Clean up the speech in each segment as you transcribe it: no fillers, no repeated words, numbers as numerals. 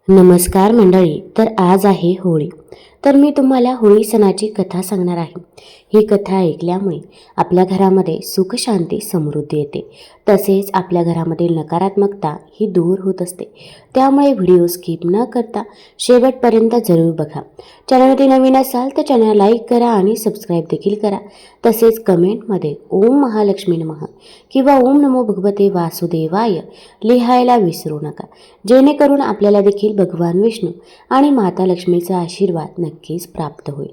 नमस्कार मंडळी. तर आज आहे होळी. तर मी तुम्हाला होळी सणाची कथा सांगणार आहे. ही कथा ऐकल्यामुळे आपल्या घरामध्ये सुख शांती समृद्धी येते, तसेच आपल्या घरामधील नकारात्मकता ही दूर होत असते. त्यामुळे व्हिडिओ स्किप न करता शेवटपर्यंत जरूर बघा. चॅनलवरती नवीन असाल तर चॅनल लाईक करा आणि सबस्क्राईब देखील करा. तसेच कमेंटमध्ये ओम महालक्ष्मी नमः किंवा ओम नमो भगवते वासुदेवाय लिहायला विसरू नका, जेणेकरून आपल्याला देखील भगवान विष्णू आणि माता लक्ष्मीचा आशीर्वाद नक्कीच प्राप्त होईल.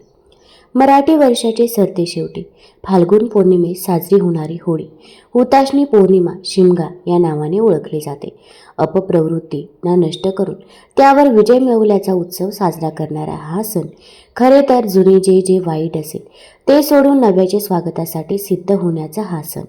मराठी वर्षाचे सरते शेवटी फाल्गुन पौर्णिमेस साजरी होणारी होळी हुताशनी पौर्णिमा शिमगा या नावाने ओळखली जाते. अपप्रवृत्तींना नष्ट करून त्यावर विजय मिळवल्याचा उत्सव साजरा करणारा हा सण खरे तर जुने जे वाईट असेल ते सोडून नव्याचे स्वागतासाठी सिद्ध होण्याचा हा सण.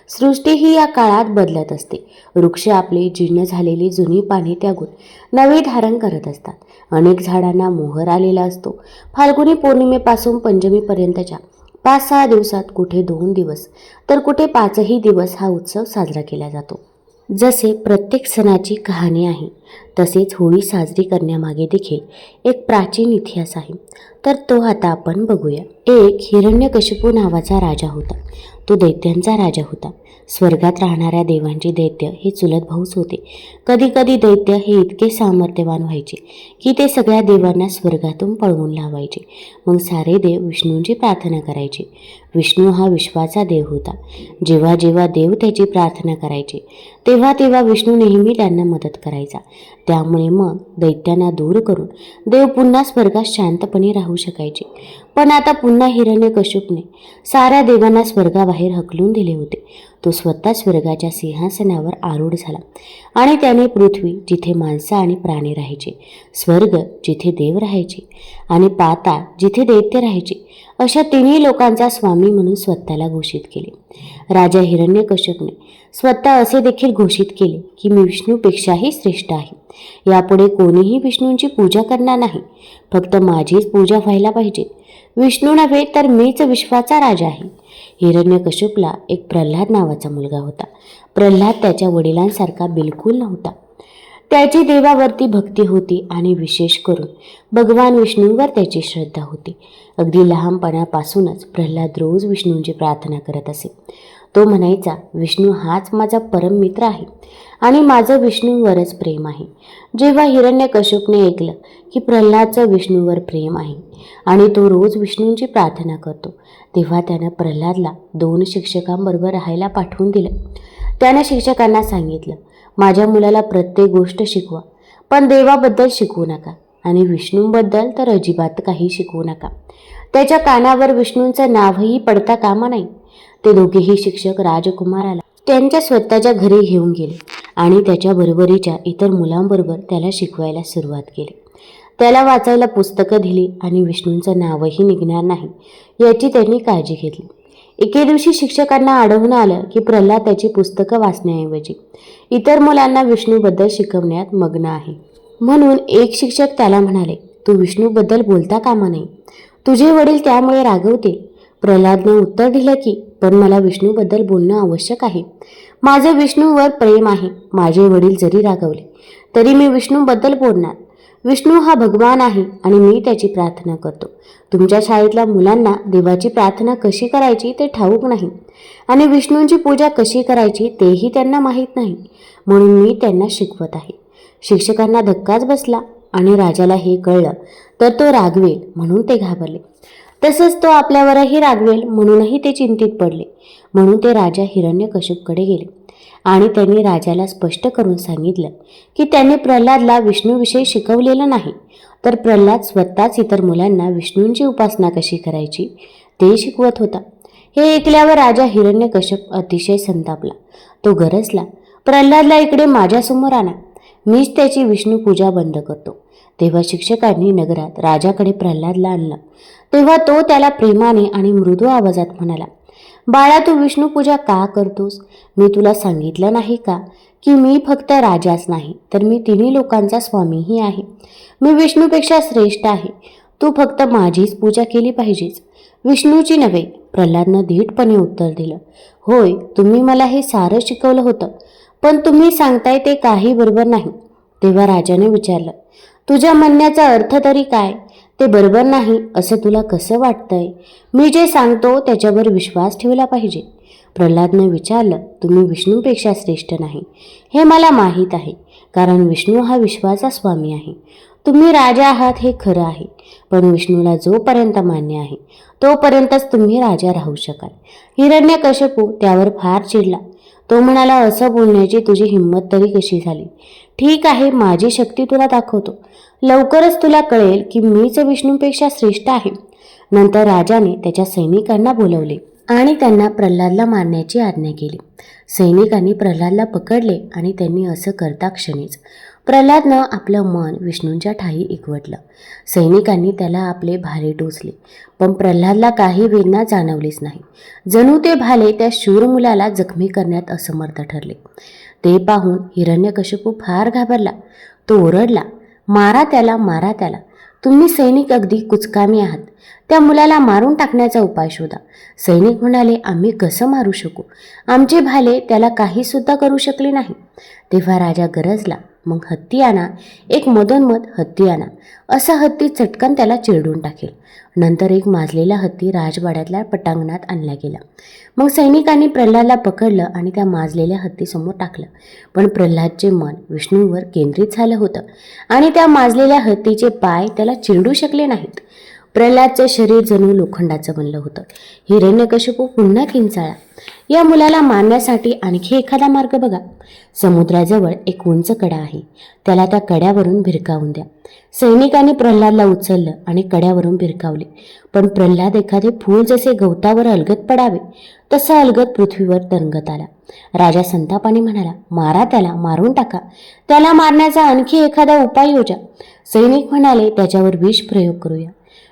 सृष्टी ही या काळात बदलत असते. वृक्ष आपली जीर्ण झालेली जुनी पाने त्यागून नवी धारण करत असतात. अनेक झाडांना मोहर आलेला असतो. फाल्गुनी पौर्णिमेपासून पंचमीपर्यंतच्या 5-6 दिवसात कुठे 2 दिवस तर कुठे 5ही दिवस हा उत्सव साजरा केला जातो. जसे प्रत्येक सणाची कहाणी आहे, तसेच होळी साजरी करण्यामागे देखील एक प्राचीन इतिहास आहे. तर तो आता आपण बघूया. एक हिरण्यकशिपू नावाचा राजा होता. तो दैत्यांचा राजा होता. स्वर्गात राहणाऱ्या देवांचे दैत्य हे चुलत भाऊच होते. कधी कधी दैत्य हे इतके सामर्थ्यवान व्हायचे की ते सगळ्या देवांना स्वर्गातून पळवून लावायचे. मग सारे देव विष्णूंची प्रार्थना करायचे. विष्णू हा विश्वाचा देव होता. जेव्हा जेव्हा देव त्याची प्रार्थना करायचे तेव्हा तेव्हा विष्णू नेहमी त्यांना मदत करायचा. त्यामुळे मग दैत्यांना दूर करून देव पुन्हा स्वर्गात शांतपणे राहू शकायचे. पण आता पुन्हा हिरण्यकशिपूने साऱ्या देवांना स्वर्गाबाहेर हकलून दिले होते. तो स्वतः स्वर्गाच्या सिंहासनावर आरूढ झाला आणि त्याने पृथ्वी जिथे माणसं आणि प्राणी राहायचे, स्वर्ग जिथे देव राहायचे आणि पाताळ जिथे दैत्य राहायचे, अशा तिन्ही लोकांचा स्वामी म्हणून स्वतःला घोषित केले. राजा हिरण्यकशिपूने स्वतः असे देखील घोषित केले की मी विष्णूपेक्षाही श्रेष्ठ आहे. यापुढे कोणीही विष्णूंची पूजा करणार नाही, फक्त माझीच पूजा व्हायला पाहिजे. विष्णू नव्हे तर मीच विश्वाचा राजा आहे. हिरण्यकशिपूला एक प्रल्हाद नावाचा मुलगा होता. प्रल्हाद त्याच्या वडिलांसारखा बिलकुल नव्हता. त्याची देवावरती भक्ती होती आणि विशेष करून भगवान विष्णूंवर त्याची श्रद्धा होती. अगदी लहानपणापासूनच प्रल्हाद रोज विष्णूंची प्रार्थना करत असे. तो म्हणायचा, विष्णू हाच माझा परम मित्र आहे आणि माझं विष्णूवरच प्रेम आहे. जेव्हा हिरण्यकशिपूने ऐकलं की प्रल्हादचं विष्णूवर प्रेम आहे आणि तो रोज विष्णूंची प्रार्थना करतो, तेव्हा त्यानं प्रल्हादला 2 शिक्षकांबरोबर राहायला पाठवून दिलं. त्यानं शिक्षकांना सांगितलं, माझ्या मुलाला प्रत्येक गोष्ट शिकवा, पण देवाबद्दल शिकवू नका आणि विष्णूंबद्दल तर अजिबात काही शिकवू नका. त्याच्या कानावर विष्णूंचं नावही पडता कामा नाही. ते दोघेही शिक्षक राजकुमाराला त्यांच्या स्वतःच्या घरी घेऊन गेले आणि त्याच्या बरोबरीच्या इतर मुलांबरोबर त्याला शिकवायला सुरुवात केली. त्याला वाचायला पुस्तकं दिली आणि विष्णूंचं नावही निघणार नाही याची त्यांनी काळजी घेतली. एके दिवशी शिक्षकांना आढळून आलं की प्रल्हाद त्याची पुस्तकं वाचण्याऐवजी इतर मुलांना विष्णूबद्दल शिकवण्यात मग्न आहे. म्हणून एक शिक्षक त्याला म्हणाले, तू विष्णूबद्दल बोलता कामा नये, तुझे वडील त्यामुळे रागवतील. प्रल्हादनं उत्तर दिलं की पण मला विष्णूबद्दल बोलणं आवश्यक आहे. माझं विष्णूवर प्रेम आहे. माझे वडील जरी रागवले तरी मी विष्णूबद्दल बोलणार. विष्णू हा भगवान आहे आणि मी त्याची प्रार्थना करतो. तुमच्या शाळेतल्या मुलांना देवाची प्रार्थना कशी करायची ते ठाऊक नाही आणि विष्णूंची पूजा कशी करायची तेही त्यांना माहीत नाही, म्हणून मी त्यांना शिकवत आहे. शिक्षकांना धक्काच बसला आणि राजाला हे कळलं तर तो रागवेल म्हणून ते घाबरले. तसंच तो आपल्यावरही रागवेल म्हणूनही ते चिंतित पडले. म्हणून ते राजा हिरण्यकशिपूकडे गेले आणि त्यांनी राजाला स्पष्ट करून सांगितलं की त्यांनी प्रल्हादला विष्णूविषयी शिकवलेलं नाही, तर प्रल्हाद स्वतःच इतर मुलांना विष्णूंची उपासना कशी करायची ते शिकवत होता. हे ऐकल्यावर राजा हिरण्यकशिपू अतिशय संतापला. तो गरजला, प्रल्हादला इकडे माझ्यासमोर आणा, मीच त्याची विष्णू पूजा बंद करतो. तेव्हा शिक्षकांनी नगरात राजाकडे प्रल्हादला आणलं. तेव्हा तो त्याला प्रेमाने आणि मृदू आवाजात म्हणाला, बाळा, तू विष्णू पूजा का करतोस? मी तुला सांगितलं नाही का की मी फक्त राजाच नाही तर मी तिन्ही लोकांचा स्वामीही आहे. मी विष्णूपेक्षा श्रेष्ठ आहे. तू फक्त माझीच पूजा केली पाहिजेच, विष्णूची नव्हे. प्रल्हादनं धीटपणे उत्तर दिलं, होय, तुम्ही मला हे सारं शिकवलं होतं, पण तुम्ही सांगताय ते काही बरोबर नाही. तेव्हा राजाने विचारलं, तुझ्या म्हणण्याचा अर्थ तरी काय? ते बरोबर नाही असं तुला कसं वाटतंय? मी जे सांगतो त्याच्यावर विश्वास ठेवला पाहिजे. प्रल्हादनं विचारलं. तुम्ही विष्णूपेक्षा श्रेष्ठ नाही हे मला माहीत आहे, कारण विष्णू हा विश्वाचा स्वामी आहे. तुम्ही राजा आहात हे खरं आहे, पण विष्णूला जोपर्यंत मान्य आहे तोपर्यंतच तुम्ही राजा राहू शकाल. हिरण्यकश्यपू त्यावर फार चिडला. तो म्हणाला, असं बोलण्याची तुझी हिंमत तरी कशी झाली? ठीक आहे, माझी शक्ती तुला दाखवतो. लवकरच तुला कळेल की मीच विष्णूपेक्षा श्रेष्ठ आहे. नंतर राजाने त्याच्या सैनिकांना बोलवले आणि त्यांना प्रल्हादला मारण्याची आज्ञा केली. सैनिकांनी प्रल्हादला पकडले आणि त्यांनी असं करता क्षणीच प्रल्हादनं आपलं मन विष्णूंच्या ठाई एकवटलं. सैनिकांनी त्याला आपले भाले टोचले, पण प्रल्हादला काही वेदना जाणवलीच नाही. जणू ते भाले त्या शूर मुलाला जखमी करण्यात असमर्थ ठरले. ते पाहून हिरण्यकश्यपू फार घाबरला. तो ओरडला, मारा त्याला, मारा त्याला. तुम्ही सैनिक अगदी कुचकामी आहात. त्या मुलाला मारून टाकण्याचा उपाय शोधा. सैनिक म्हणाले, आम्ही कसं मारू शकू? आमचे भाले त्याला काही सुद्धा करू शकले नाही. तेव्हा राजा गरजला, मग हत्ती आणा, एक मधोन्मध हत्ती आणा. असा हत्ती चटकन त्याला चिरडून टाकेल. नंतर एक माजलेला हत्ती राजवाड्यातल्या पटांगणात आणला गेला. मग सैनिकांनी प्रल्हादला पकडलं आणि त्या माजलेल्या हत्तीसमोर टाकलं. पण प्रल्हादचे मन विष्णूवर केंद्रित झालं होतं आणि त्या माजलेल्या हत्तीचे पाय त्याला चिरडू शकले नाहीत. प्रल्हादचे शरीर जणू लोखंडाचं बनलं होतं. हिरण्यकश्यपू पुन्हा किंचाळला, या मुलाला मारण्यासाठी आणखी एखादा मार्ग बघा. समुद्राजवळ एक उंच कडा आहे, त्याला त्या कड्यावरून भिरकावून द्या. सैनिकांनी प्रल्हादला उचललं आणि कड्यावरून भिरकावले. पण प्रल्हाद एखादे फूल जसे गवतावर अलगद पडावे तसा अलगद पृथ्वीवर तरंगत आला. राजा संतापाने म्हणाला, मारा त्याला, मारून टाका. त्याला मारण्याचा आणखी एखादा उपाय योजा. सैनिक म्हणाले, त्याच्यावर विष प्रयोग करूया.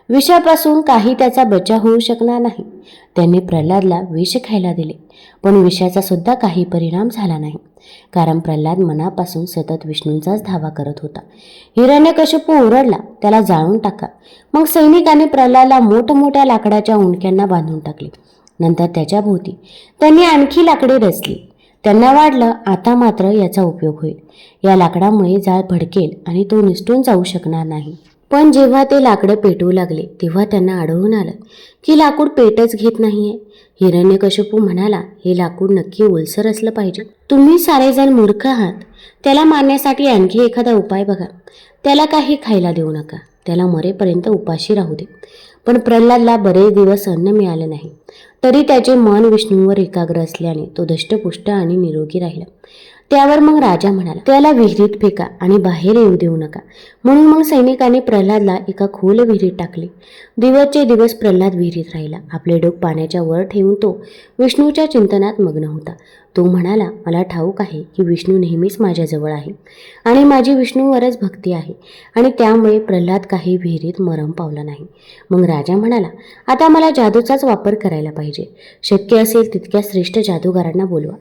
विषापासून काही त्याचा बचाव होऊ शकणार नाही. त्यांनी प्रल्हादला विष खायला दिले, पण विषाचा सुद्धा काही परिणाम झाला नाही, कारण प्रल्हाद मनापासून सतत विष्णूंचाच धावा करत होता. हिरण्यकश्यपू ओरडला, त्याला जाळून टाका. मग सैनिकांनी प्रल्हादला मोठमोठ्या लाकडाच्या उंडक्यांना बांधून टाकले. नंतर त्याच्या भोवती त्यांनी आणखी लाकडे रचली. त्यांना वाटलं, आता मात्र याचा उपयोग होईल. या लाकडामुळे जाळ भडकेल आणि तो निसटून जाऊ शकणार नाही. पण जेव्हा ते लाकडं पेटवू लागले तेव्हा त्यांना आढळून आलं की लाकूड पेटच घेत नाहीये. हिरण्यकश्यपू म्हणाला, हे लाकूड नक्की ओलसर असलं पाहिजे. तुम्ही सारेजण मूर्ख आहात. त्याला मारण्यासाठी आणखी एखादा उपाय बघा. त्याला काही खायला देऊ नका. त्याला मरेपर्यंत उपाशी राहू दे. पण प्रल्हादला बरेच दिवस अन्न मिळालं नाही, तरी त्याचे मन विष्णूवर एकाग्र असल्याने तो धष्टपुष्ट आणि निरोगी राहिला. त्यावर मग राजा म्हणाला, त्याला विहिरीत फेका आणि बाहेर येऊ देऊ नका. म्हणून मग सैनिकांनी प्रल्हादला एका खोल विहिरीत टाकले. दिवसचे दिवस प्रल्हाद विहिरीत राहिला. आपले डोक पाण्याच्या वर ठेवून तो विष्णूच्या चिंतनात मग्न होता. तो म्हणाला, मला ठाऊक आहे की विष्णू नेहमीच माझ्याजवळ आहे आणि माझी विष्णूवरच भक्ती आहे आणि त्यामुळे प्रल्हाद काही विहिरीत मरण पावला नाही. मग राजा म्हणाला, आता मला जादूचाच वापर करायला पाहिजे. शक्य असेल तितक्या श्रेष्ठ जादूगारांना बोलवा.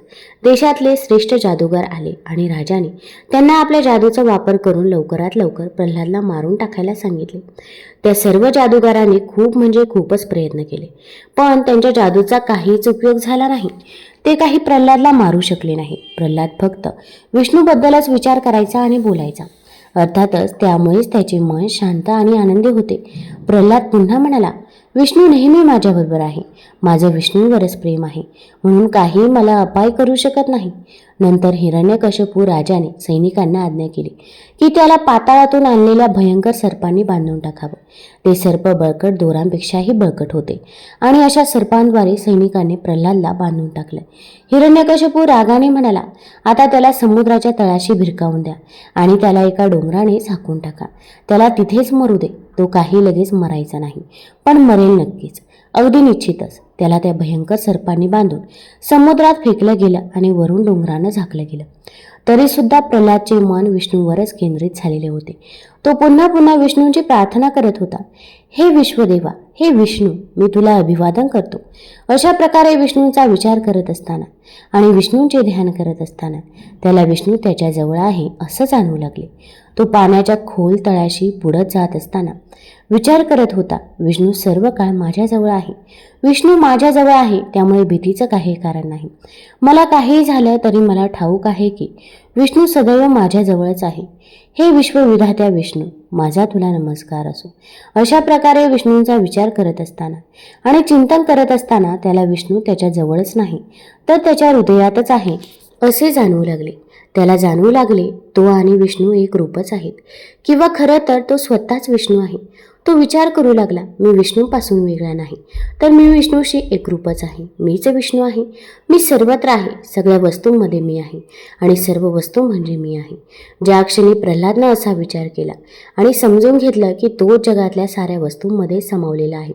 देशातले श्रेष्ठ जादूगार आले आणि राजाने त्यांना आपल्या जादूचा वापर करून लवकरात लवकर प्रल्हादला मारून टाकायला सांगितले. त्या सर्व जादूगारांनी खूप म्हणजे खूपच प्रयत्न केले, पण त्यांच्या जादूचा काहीच उपयोग झाला नाही. ते काही प्रल्हादला मारू शकले नाही. प्रल्हाद फक्त विष्णूबद्दलच विचार करायचा आणि बोलायचा. अर्थातच त्यामुळेच त्याचे मन शांत आणि आनंदी होते. प्रल्हाद पुन्हा म्हणाला, विष्णू नेहमी माझ्याबरोबर आहे. माझं विष्णूवरच प्रेम आहे, म्हणून काही मला अपाय करू शकत नाही. नंतर हिरण्यकश्यपू राजाने सैनिकांना आज्ञा केली की त्याला पाताळातून आणलेल्या भयंकर सर्पांनी बांधून टाकावं. ते सर्प बळकट दोरांपेक्षाही बळकट होते आणि अशा सर्पांद्वारे सैनिकांनी प्रल्हादला बांधून टाकलं. हिरण्यकश्यपू रागाने म्हणाला, आता त्याला समुद्राच्या तळाशी भिरकावून द्या आणि त्याला एका डोंगराने झाकून टाका. त्याला तिथेच मरू दे. तो काही लगेच मरायचा नाही, पण मरेल नक्कीच, अगदी निश्चितच. त्याला त्या भयंकर सर्पांनी बांधून समुद्रात फेकलं गेलं आणि वरून डोंगरानं झाकलं गेलं. तरीसुद्धा प्रल्हादचे मन विष्णूवरच केंद्रित झालेले होते. तो पुन्हा पुन्हा विष्णूंची प्रार्थना करत होता, हे विश्वदेवा, हे विष्णू, मी तुला अभिवादन करतो. अशा प्रकारे विष्णूंचा विचार करत असताना आणि विष्णूंचे ध्यान करत असताना त्याला विष्णू त्याच्याजवळ आहे असं जाणवू लागले. तो पाण्याच्या खोल तळाशी बुडत जात असताना विचार करत होता, विष्णू सर्व काळ माझ्याजवळ आहे. विष्णू माझ्याजवळ आहे, त्यामुळे भीतीचं काही कारण नाही. मला काहीही झालं तरी मला ठाऊक आहे की विष्णू सदैव माझ्याजवळच आहे. हे विश्वविधात्या विष्णू, माझा तुला नमस्कार असो. अशा प्रकारे विष्णूंचा विचार करत असताना आणि चिंतन करत असताना त्याला विष्णू त्याच्या जवळच नाही तर त्याच्या हृदयातच आहे असे जाणवू लागले. त्याला जाणवू लागले तो आणि विष्णू एक रूपच आहेत, किंवा खरं तर तो स्वतःच विष्णू आहे. तो विचार करू लागला, मी विष्णूपासून वेगळा नाही, तर मी विष्णूशी एकरूपच आहे. मीच विष्णू आहे. मी सर्वत्र आहे. सगळ्या वस्तूंमध्ये मी आहे आणि सर्व वस्तू म्हणजे मी आहे. ज्या क्षणी प्रल्हादनं असा विचार केला आणि समजून घेतलं की तो जगातल्या साऱ्या वस्तूंमध्ये सामावलेला आहे,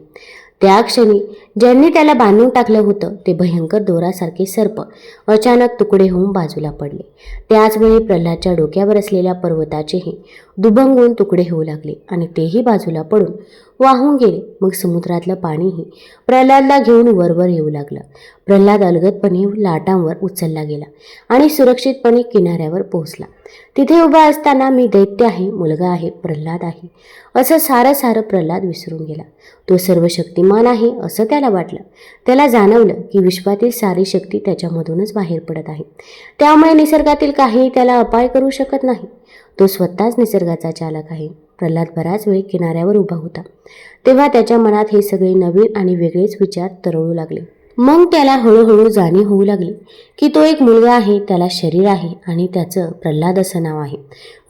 त्या क्षणी ज्यांनी त्याला बांधून टाकलं होतं ते भयंकर दोरासारखे सर्प अचानक तुकडे होऊन बाजूला पडले. त्याचवेळी प्रल्हादच्या डोक्यावर असलेल्या पर्वताचेही दुभंगून तुकडे होऊ लागले आणि तेही बाजूला पडून वाहून गेले. मग समुद्रातलं पाणीही प्रल्हादला घेऊन वरवर येऊ लागलं. प्रल्हाद अलगदपणे लाटांवर उचलला गेला आणि सुरक्षितपणे किनाऱ्यावर पोहोचला. तिथे उभा असताना मी दैत्य आहे, मुलगा आहे, प्रल्हाद आहे असं सारं प्रल्हाद विसरून गेला. तो सर्व शक्तिमान आहे असं त्याला वाटलं. त्याला जाणवलं की विश्वातील सारी शक्ती त्याच्यामधूनच बाहेर पडत आहे. त्यामुळे निसर्गातील काही त्याला अपाय करू शकत नाही. तो स्वतःच निसर्गाचा चालक आहे. प्रल्हाद बराच वेळ किनाऱ्यावर उभा होता. तेव्हा त्याच्या मनात हे सगळे नवीन आणि वेगळेच विचार तरळू लागले. मग त्याला हळूहळू जाणीव होऊ लागली की तो एक मुलगा आहे, त्याला शरीर आहे आणि त्याचं प्रल्हाद असं नाव आहे.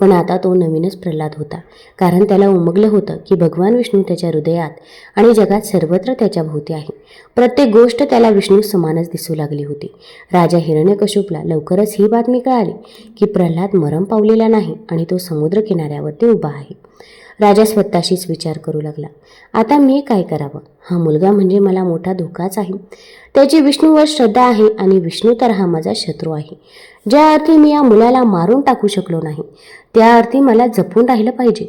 पण आता तो नवीनच प्रल्हाद होता, कारण त्याला उमगलं होतं की भगवान विष्णू त्याच्या हृदयात आणि जगात सर्वत्र त्याच्या भोवती आहे. प्रत्येक गोष्ट त्याला विष्णू समानच दिसू लागली होती. राजा हिरण्यकश्यपला लवकरच ही बातमी कळाली की प्रल्हाद मरण पावलेला नाही आणि तो समुद्र किनाऱ्यावरती उभा आहे. राजा स्वतःशीच विचार करू लागला, आता मी काय करावं? हा मुलगा म्हणजे मला मोठा धोकाच आहे. त्याची विष्णूवर श्रद्धा आहे आणि विष्णू तर हा माझा शत्रू आहे. ज्या अर्थी मी या मुलाला मारून टाकू शकलो नाही, त्या अर्थी मला जपून राहिलं पाहिजे.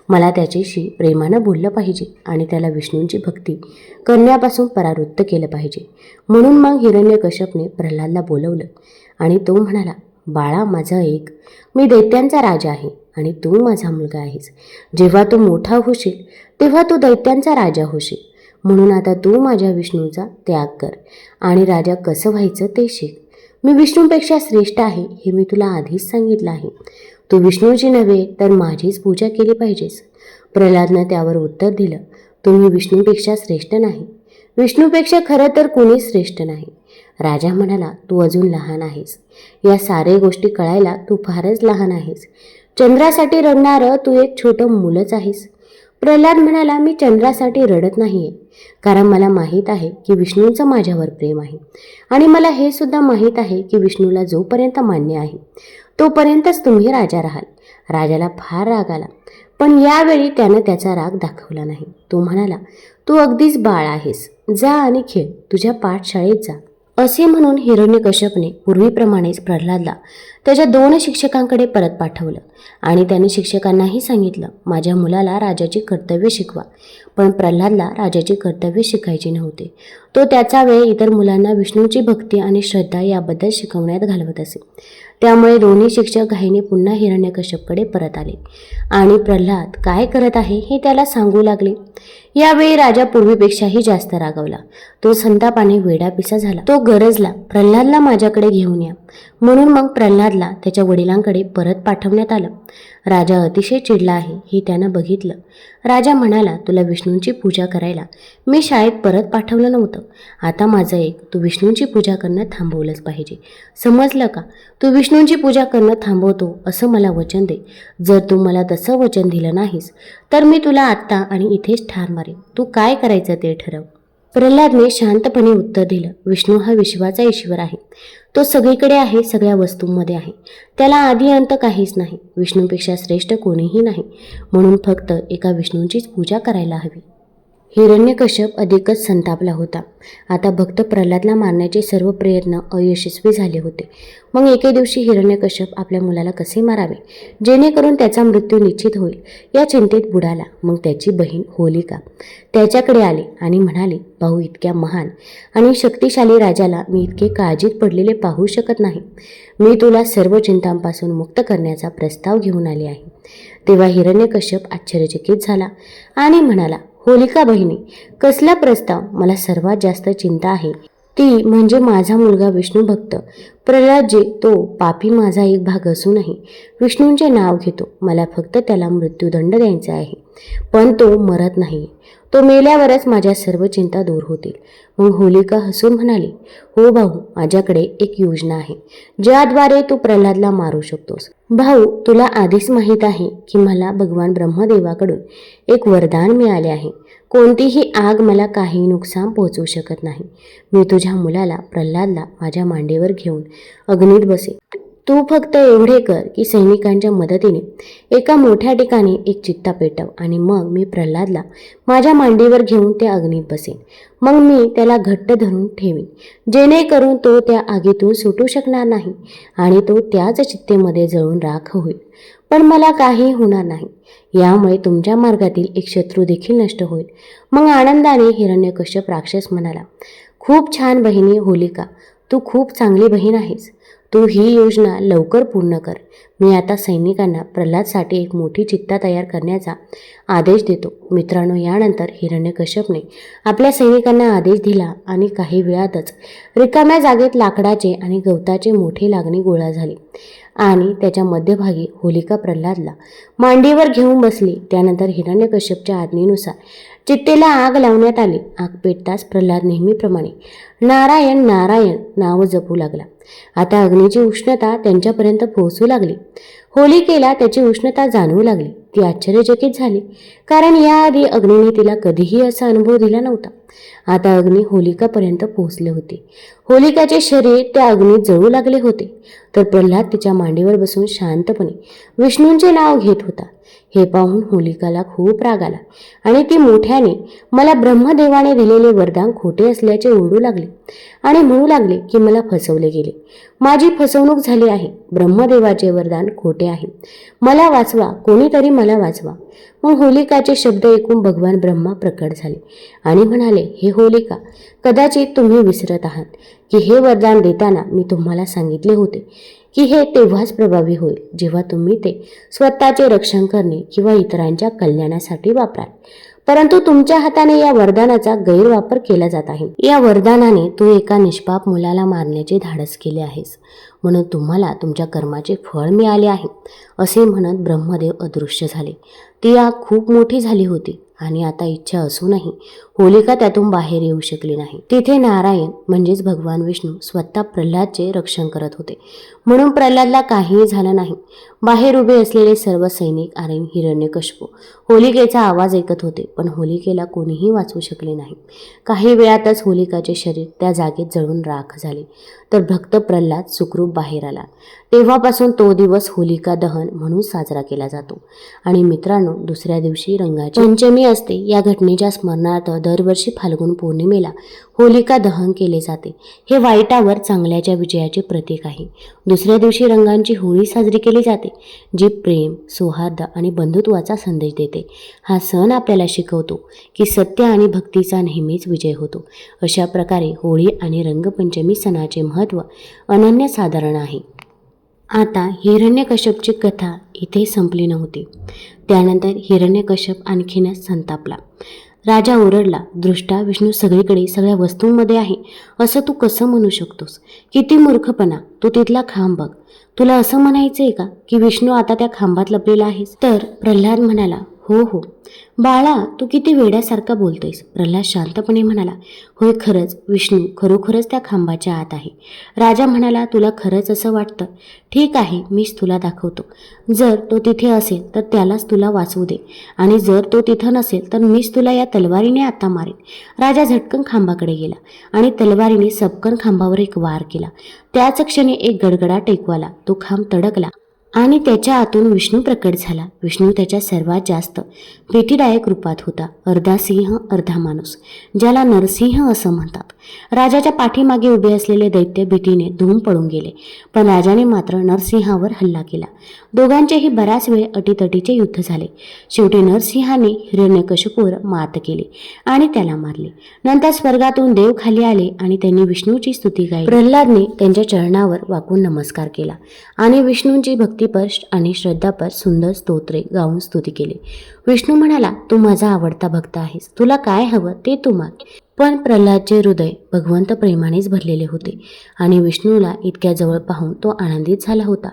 मला त्याच्याशी प्रेमानं बोललं पाहिजे आणि त्याला विष्णूंची भक्ती करण्यापासून परावृत्त केलं पाहिजे. म्हणून मग हिरण्यकश्यपने प्रल्हादला बोलवलं आणि तो म्हणाला, बाळा माझं ऐक, मी दैत्यांचा राजा आहे आणि तू माझा मुलगा आहेस. जेव्हा तू मोठा होशील तेव्हा तू दैत्यांचा राजा होशील. म्हणून आता तू माझ्या विष्णूचा त्याग कर आणि राजा कसं व्हायचं ते शिक. मी विष्णूपेक्षा श्रेष्ठ आहे हे मी तुला आधीच सांगितलं आहे. तू विष्णूची नव्हे तर माझीच पूजा केली पाहिजेस. प्रल्हादनं त्यावर उत्तर दिलं, तुम्ही विष्णूपेक्षा श्रेष्ठ नाही. विष्णूपेक्षा खरं तर कोणीच श्रेष्ठ नाही. राजा म्हणाला, तू अजून लहान आहेस. या सारे गोष्टी कळायला तू फारच लहान आहेस. चंद्रासाठी रडणारं तू एक छोटं मुलंच आहेस. प्रल्हाद म्हणाला, मी चंद्रासाठी रडत नाहीये, कारण मला माहीत आहे की विष्णूंचं माझ्यावर प्रेम आहे आणि मला हे सुद्धा माहीत आहे की विष्णूला जोपर्यंत मान्य आहे तोपर्यंतच तुम्ही राजा राहाल. राजाला फार राग आला, पण यावेळी त्यानं त्याचा राग दाखवला नाही. तो म्हणाला, तू अगदीच बाळ आहेस, जा आणि खेळ, तुझ्या पाठशाळेत जा. असे म्हणून हिरण्यकश्यपने पूर्वीप्रमाणेच प्रल्हादला त्याच्या 2 शिक्षकांकडे परत पाठवलं आणि त्याने शिक्षकांनाही सांगितलं, माझ्या मुलाला राजाची कर्तव्य शिकवा. पण प्रल्हादला राजाची कर्तव्य शिकायची नव्हते. तो त्याचा वेळ इतर मुलांना विष्णूची भक्ती आणि श्रद्धा याबद्दल शिकवण्यात घालवत असे. त्यामुळे दोन्ही शिक्षक घाईने पुन्हा हिरण्यकश्यपकडे परत आले आणि प्रल्हाद काय करत आहे हे त्याला सांगू लागले. यावेळी राजा पूर्वीपेक्षाही जास्त रागावला. तो संतापाने वेडापिसा झाला. तो गरजला, प्रल्हादला माझ्याकडे घेऊन या. म्हणून मग प्रल्हादला त्याच्या वडिलांकडे परत पाठवण्यात आलं. राजा अतिशय चिडला आहे हे त्यानं बघितलं. राजा म्हणाला, तुला विष्णूंची पूजा करायला मी शाळेत परत पाठवलं नव्हतं. आता माझं एक, तू विष्णूंची पूजा करणं थांबवलंच पाहिजे. समजलं का? तू विष्णूंची पूजा करणं थांबवतो असं मला वचन दे. जर तू मला तसं वचन दिलं नाहीस तर मी तुला आत्ता आणि इथेच ठार मारेन. तू काय करायचं ते ठरव. प्रल्हादने शांतपणे उत्तर दिलं, विष्णू हा विश्वाचा ईश्वर आहे. तो सगळीकडे आहे, सगळ्या वस्तूंमध्ये आहे. त्याला आधी अंत काहीच नाही. विष्णूपेक्षा श्रेष्ठ कोणीही नाही. म्हणून फक्त एका विष्णूंचीच पूजा करायला हवी. हिरण्यकश्यप अधिकच संतापला होता. आता भक्त प्रल्हादला मारण्याचे सर्व प्रयत्न अयशस्वी झाले होते. मग एके दिवशी हिरण्यकश्यप आपल्या मुलाला कसे मारावे जेणेकरून त्याचा मृत्यू निश्चित होईल या चिंतेत बुडाला. मग त्याची बहीण होलिका त्याच्याकडे आली आणि म्हणाली, भाऊ, इतक्या महान आणि शक्तिशाली राजाला मी इतके काळजीत पडलेले पाहू शकत नाही. मी तुला सर्व चिंतांपासून मुक्त करण्याचा प्रस्ताव घेऊन आले आहे. तेव्हा हिरण्यकश्यप आश्चर्यचकित झाला आणि म्हणाला, होलिका बहिणी, कसला प्रस्ताव? मला सर्वात जास्त चिंता आहे ती म्हणजे माझा मुलगा विष्णू भक्त प्रल्हाद, जे तो पापी माझा एक भाग असूनही विष्णूंचे नाव घेतो. मला फक्त त्याला मृत्यूदंड द्यायचा आहे, पण तो मरत नाही. तो मेल्यावरच माझ्या सर्व चिंता दूर होतील. मग होलिका हसून म्हणाली, हो भाऊ, माझ्याकडे एक योजना आहे ज्याद्वारे तू प्रल्हादला मारू शकतोस. भाऊ, तुला आधीच माहीत आहे की मला भगवान ब्रह्मदेवाकडून एक वरदान मिळाले आहे. कोणतीही आग मला काही नुकसान पोहोचवू शकत नाही. मी तुझ्या मुलाला प्रल्हादला माझ्या मांडीवर घेऊन अग्नीत बसे. तू फक्त एवढे कर की सैनिकांच्या मदतीने एका मोठ्या ठिकाणी एक चित्ता पेटव आणि मग मी प्रल्हादला माझ्या मांडीवर घेऊन त्या अग्नीत बसेन. मग मी त्याला घट्ट धरून ठेवीन जेणेकरून तो त्या आगीतून सुटू शकणार नाही आणि तो त्याच चित्तेमध्ये जळून राख होईल. पण मला काही होणार नाही. यामुळे तुमच्या मार्गातील एक शत्रू देखील नष्ट होईल. मग आनंदाने हिरण्यकश्यप राक्षस म्हणाला, खूप छान बहिणी होलिका, तू खूप चांगली बहीण आहेस. तू ही योजना लवकर पूर्ण कर. मी आता सैनिकांना प्रल्हादसाठी एक मोठी चित्ता तयार करण्याचा आदेश देतो. मित्रांनो, यानंतर हिरण्यकश्यपने आपल्या सैनिकांना आदेश दिला आणि काही वेळातच रिकाम्या जागेत लाकडाचे आणि गवताचे मोठे लागणे गोळा झाले आणि त्याच्या मध्यभागी होलिका प्रल्हादला मांडीवर घेऊन बसली. त्यानंतर हिरण्यकश्यपच्या आज्ञेनुसार चित्तेला आग लावण्यात आली. आग पेटताच प्रल्हाद नेहमीप्रमाणे नारायण नारायण नाव जपू लागला. आता अग्नीची उष्णता त्यांच्यापर्यंत पोहोचू लागली. होलिकेला त्याची उष्णता जाणवू लागली. ती आश्चर्यचकित झाली, कारण याआधी अग्नीने तिला कधीही असा अनुभव दिला नव्हता. आता अग्नी होलिकापर्यंत पोहोचले होते. होलिकाचे शरीर त्या अग्नीत जळू लागले होते, तर प्रल्हाद तिच्या मांडीवर बसून शांतपणे विष्णूंचे नाव घेत होता. हे पाहून होलिकाला खूप राग आला आणि ती मोठ्याने मला ब्रह्मदेवाने दिलेले वरदान खोटे असल्याचे ओरडू लागली आणि म्हणू लागले की मला फसवले गेले. माझी फसवणूक झाली आहे. ब्रह्मदेवाचे वरदान खोटे आहे. मला वाचवा, कोणीतरी मला वाचवा. मग होलिकाचे शब्द ऐकून भगवान ब्रह्मा प्रकट झाले आणि म्हणाले, हे होलिका, कदाचित तुम्ही विसरत आहात की हे वरदान देताना मी तुम्हाला सांगितले होते की हे तेव्हाच प्रभावी होईल जेव्हा तुम्ही ते स्वतःचे रक्षण करणे किंवा इतरांच्या कल्याणासाठी वापराल. परंतु तुमच्या हाताने या वरदानाचा गैरवापर केला जात आहे. या वरदानाने तू एका निष्पाप मुलाला मारण्याचे धाडस केले आहेस, म्हणून तुम्हाला तुमच्या कर्माचे फळ मिळाले आहे, असे म्हणत ब्रह्मदेव अदृश्य झाले. ती आग खूप मोठी झाली होती आणि आता इच्छा असूनही होलिका त्यातून बाहेर येऊ शकली नाही. तिथे नारायण म्हणजेच भगवान विष्णू स्वतः प्रल्हादचे रक्षण करत होते, म्हणून प्रल्हादला काहीही झालं नाही. बाहेर उभे असलेले सर्व सैनिक आणि हिरण्यकश्यप होलिकेचा आवाज ऐकत होते, पण होलिकेला कोणीही वाचवू शकले नाही. काही वेळातच होलिकाचे शरीर त्या जागेत जळून राख झाले, तर भक्त प्रल्हाद सुखरूप बाहेर आला. तेव्हापासून तो दिवस होलिका दहन म्हणून साजरा केला जातो. आणि मित्रांनो, दुसऱ्या दिवशी रंगाची पंचमी असते. या घटनेच्या स्मरणार्थ दरवर्षी फाल्गुन पौर्णिमेला होलिका दहन केले जाते. हे वाईटावर चांगल्याच्या विजयाचे प्रतीक आहे. दुसऱ्या दिवशी रंगांची होळी साजरी केली जाते, जी प्रेम, सौहार्द आणि बंधुत्वाचा संदेश देते. हा सण आपल्याला शिकवतो की सत्य आणि भक्तीचा नेहमीच विजय होतो. अशा प्रकारे होळी आणि रंगपंचमी सणाचे महत्त्व अनन्यसाधारण आहे. आता हिरण्यकश्यपची कथा इथे संपली नव्हती. त्यानंतर हिरण्यकश्यप आणखीनच संतापला. राजा ओरडला, दृष्टा, विष्णू सगळीकडे सगळ्या वस्तूंमध्ये आहे असं तू कसं म्हणू शकतोस? किती मूर्खपणा! तू तिथला खांब बघ. तुला असं म्हणायचंय का की विष्णू आता त्या खांबात लपलेला आहेस? तर प्रल्हाद म्हणाला, हो हो बाळा, तू किती वेड्यासारखा बोलतोयस. प्रल्हाद शांतपणे म्हणाला, होय, खरंच विष्णू खरोखरच त्या खांबाच्या आत आहे. राजा म्हणाला, तुला खरंच असं वाटतं? ठीक आहे, मीच तुला दाखवतो. जर तो तिथे असेल तर त्यालाच तुला वाचवू दे, आणि जर तो तिथं नसेल तर मीच तुला या तलवारीने आता मारेन. राजा झटकन खांबाकडे गेला आणि तलवारीने सपकन खांबावर एक वार केला. त्याच क्षणी एक गडगडाट ऐकू आला. तो खांब तडकला आणि त्याच्या आतून विष्णू प्रकट झाला. विष्णू त्याच्या सर्वात जास्त भीतीदायक रूपात होता. अर्धा सिंह अर्धा माणूस, ज्याला नरसिंह असं म्हणतात. राजाच्या पाठीमागे उभे असलेले दैत्य भीतीने धूम पळून गेले, पण राजाने मात्र नरसिंहावर हल्ला केला. दोघांचेही बराच वेळ अटीतटीचे युद्ध झाले. शेवटी नरसिंहाने हिरण्यकशिपूवर मात केली आणि त्याला मारले. नंतर स्वर्गातून देव खाली आले आणि त्यांनी विष्णूची स्तुती गायली. प्रल्हादने त्यांच्या चरणावर वाकून नमस्कार केला आणि विष्णूंची भक्तिपर आणि श्रद्धापर सुंदर स्तोत्रे गाऊन स्तुती केली. विष्णू म्हणाला, तू माझा आवडता भक्त आहेस, तुला काय हवं ते तू माग. पण प्रल्हादचे हृदय भगवंत प्रेमानेच भरलेले होते आणि विष्णूला इतक्या जवळ पाहून तो आनंदित झाला होता.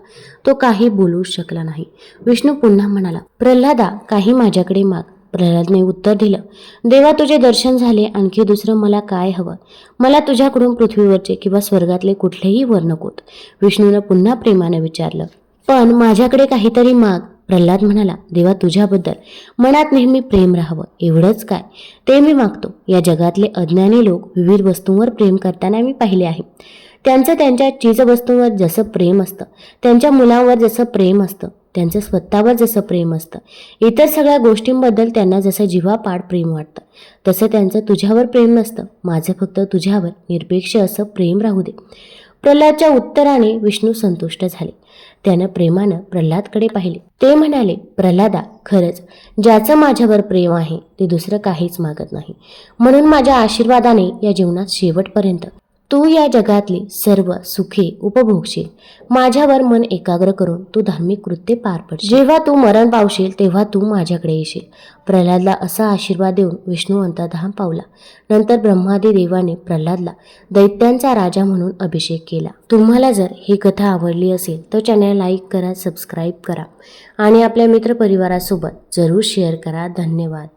तो काही बोलूच शकला नाही. विष्णू पुन्हा म्हणाला, प्रल्हादा, काही माझ्याकडे माग. प्रल्हादने उत्तर दिलं, देवा, तुझे दर्शन झाले, आणखी दुसरं मला काय हवं? मला तुझ्याकडून पृथ्वीवरचे किंवा स्वर्गातले कुठलेही वर नकोत. विष्णूनं पुन्हा प्रेमाने विचारलं, पण माझ्याकडे काहीतरी माग. प्रल्हाद म्हणाला, देवा, तुझ्याबद्दल मनात नेहमी प्रेम राहावं, एवढंच काय, ते मी मागतो. या जगातले अज्ञानी लोक विविध वस्तूंवर प्रेम करताना मी पाहिले आहे. त्यांचं त्यांच्या चीजवस्तूंवर जसं प्रेम असतं, त्यांच्या मुलांवर जसं प्रेम असतं, त्यांचं स्वतःवर जसं प्रेम असतं, इतर सगळ्या गोष्टींबद्दल त्यांना जसं जीवापाड प्रेम वाटतं, तसं त्यांचं तुझ्यावर प्रेम नसतं. माझं फक्त तुझ्यावर निरपेक्ष असं प्रेम राहू दे. प्रल्हादच्या उत्तराने विष्णू संतुष्ट झाले. त्यानं प्रेमानं प्रल्हादकडे पाहिले. ते म्हणाले, प्रल्हादा, खरंच ज्याचं माझ्यावर प्रेम आहे ते दुसरं काहीच मागत नाही. म्हणून माझ्या आशीर्वादाने या जीवनात शेवटपर्यंत तू या जगातली सर्व सुखे उपभोगशील. माझ्यावर मन एकाग्र करून तू धार्मिक कृत्ये पार पडशील. जेव्हा तू मरण पावशील तेव्हा तू माझ्याकडे येशील. प्रल्हादला असा आशीर्वाद देऊन विष्णू अंतर्धान पावला. नंतर ब्रह्मादी देवाने प्रल्हादला दैत्यांचा राजा म्हणून अभिषेक केला. तुम्हाला जर ही कथा आवडली असेल तर चॅनल लाईक करा, सबस्क्राईब करा आणि आपल्या मित्रपरिवारासोबत जरूर शेअर करा. धन्यवाद.